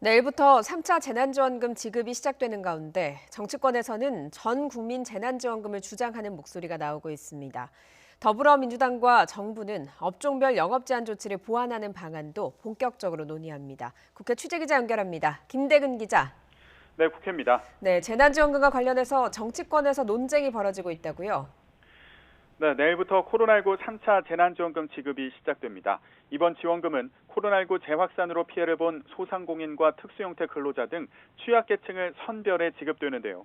내일부터 3차 재난지원금 지급이 시작되는 가운데 정치권에서는 전 국민 재난지원금을 주장하는 목소리가 나오고 있습니다. 더불어민주당과 정부는 업종별 영업 제한 조치를 보완하는 방안도 본격적으로 논의합니다. 국회 취재기자 연결합니다. 김대근 기자. 네, 국회입니다. 네, 재난지원금과 관련해서 정치권에서 논쟁이 벌어지고 있다고요? 네, 내일부터 코로나19 3차 재난지원금 지급이 시작됩니다. 이번 지원금은 코로나19 재확산으로 피해를 본 소상공인과 특수형태 근로자 등 취약계층을 선별해 지급되는데요.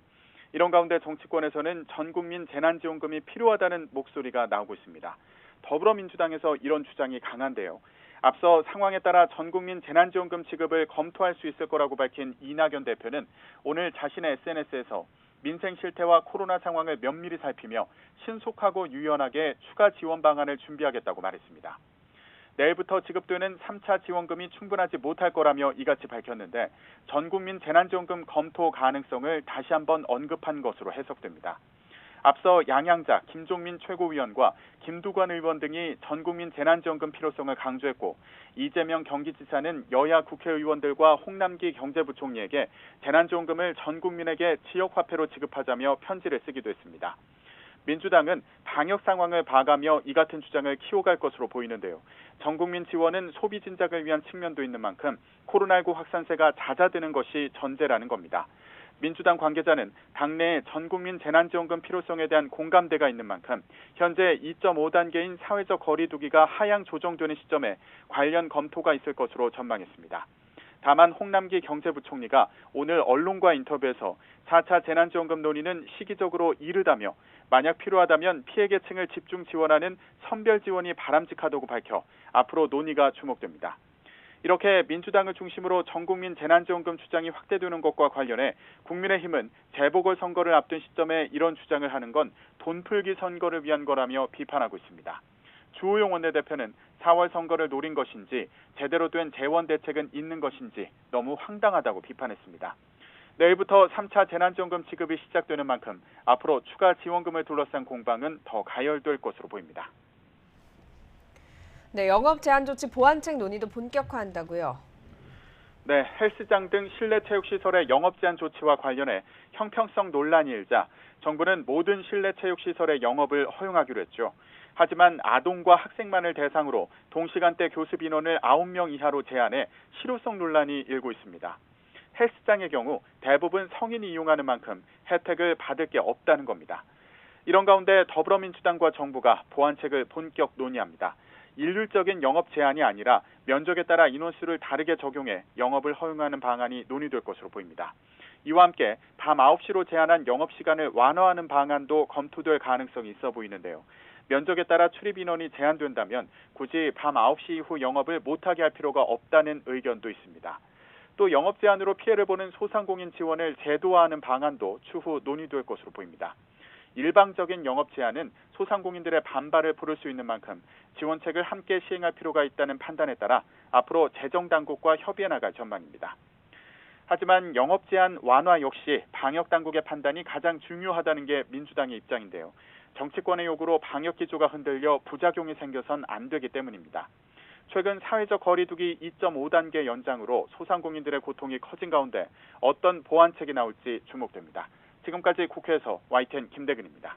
이런 가운데 정치권에서는 전국민 재난지원금이 필요하다는 목소리가 나오고 있습니다. 더불어민주당에서 이런 주장이 강한데요. 앞서 상황에 따라 전국민 재난지원금 지급을 검토할 수 있을 거라고 밝힌 이낙연 대표는 오늘 자신의 SNS에서 민생 실태와 코로나 상황을 면밀히 살피며 신속하고 유연하게 추가 지원 방안을 준비하겠다고 말했습니다. 내일부터 지급되는 3차 지원금이 충분하지 못할 거라며 이같이 밝혔는데 전국민 재난지원금 검토 가능성을 다시 한번 언급한 것으로 해석됩니다. 앞서 양양자, 김종민 최고위원과 김두관 의원 등이 전국민 재난지원금 필요성을 강조했고 이재명 경기지사는 여야 국회의원들과 홍남기 경제부총리에게 재난지원금을 전 국민에게 지역화폐로 지급하자며 편지를 쓰기도 했습니다. 민주당은 방역 상황을 봐가며 이 같은 주장을 키워갈 것으로 보이는데요. 전국민 지원은 소비 진작을 위한 측면도 있는 만큼 코로나19 확산세가 잦아드는 것이 전제라는 겁니다. 민주당 관계자는 당내 전국민 재난지원금 필요성에 대한 공감대가 있는 만큼 현재 2.5단계인 사회적 거리 두기가 하향 조정되는 시점에 관련 검토가 있을 것으로 전망했습니다. 다만 홍남기 경제부총리가 오늘 언론과 인터뷰에서 4차 재난지원금 논의는 시기적으로 이르다며 만약 필요하다면 피해계층을 집중 지원하는 선별 지원이 바람직하다고 밝혀 앞으로 논의가 주목됩니다. 이렇게 민주당을 중심으로 전국민 재난지원금 주장이 확대되는 것과 관련해 국민의힘은 재보궐선거를 앞둔 시점에 이런 주장을 하는 건 돈풀기 선거를 위한 거라며 비판하고 있습니다. 주호영 원내대표는 4월 선거를 노린 것인지 제대로 된 재원 대책은 있는 것인지 너무 황당하다고 비판했습니다. 내일부터 3차 재난지원금 지급이 시작되는 만큼 앞으로 추가 지원금을 둘러싼 공방은 더 가열될 것으로 보입니다. 네, 영업 제한 조치 보완책 논의도 본격화한다고요? 네, 헬스장 등 실내 체육시설의 영업 제한 조치와 관련해 형평성 논란이 일자 정부는 모든 실내 체육시설의 영업을 허용하기로 했죠. 하지만 아동과 학생만을 대상으로 동시간대 교습 인원을 9명 이하로 제한해 실효성 논란이 일고 있습니다. 헬스장의 경우 대부분 성인이 이용하는 만큼 혜택을 받을 게 없다는 겁니다. 이런 가운데 더불어민주당과 정부가 보완책을 본격 논의합니다. 일률적인 영업 제한이 아니라 면적에 따라 인원수를 다르게 적용해 영업을 허용하는 방안이 논의될 것으로 보입니다. 이와 함께 밤 9시로 제한한 영업시간을 완화하는 방안도 검토될 가능성이 있어 보이는데요. 면적에 따라 출입 인원이 제한된다면 굳이 밤 9시 이후 영업을 못하게 할 필요가 없다는 의견도 있습니다. 또 영업 제한으로 피해를 보는 소상공인 지원을 제도화하는 방안도 추후 논의될 것으로 보입니다. 일방적인 영업 제한은 소상공인들의 반발을 부를 수 있는 만큼 지원책을 함께 시행할 필요가 있다는 판단에 따라 앞으로 재정당국과 협의해 나갈 전망입니다. 하지만 영업 제한 완화 역시 방역당국의 판단이 가장 중요하다는 게 민주당의 입장인데요. 정치권의 요구로 방역 기조가 흔들려 부작용이 생겨선 안 되기 때문입니다. 최근 사회적 거리두기 2.5단계 연장으로 소상공인들의 고통이 커진 가운데 어떤 보완책이 나올지 주목됩니다. 지금까지 국회에서 YTN 김대근입니다.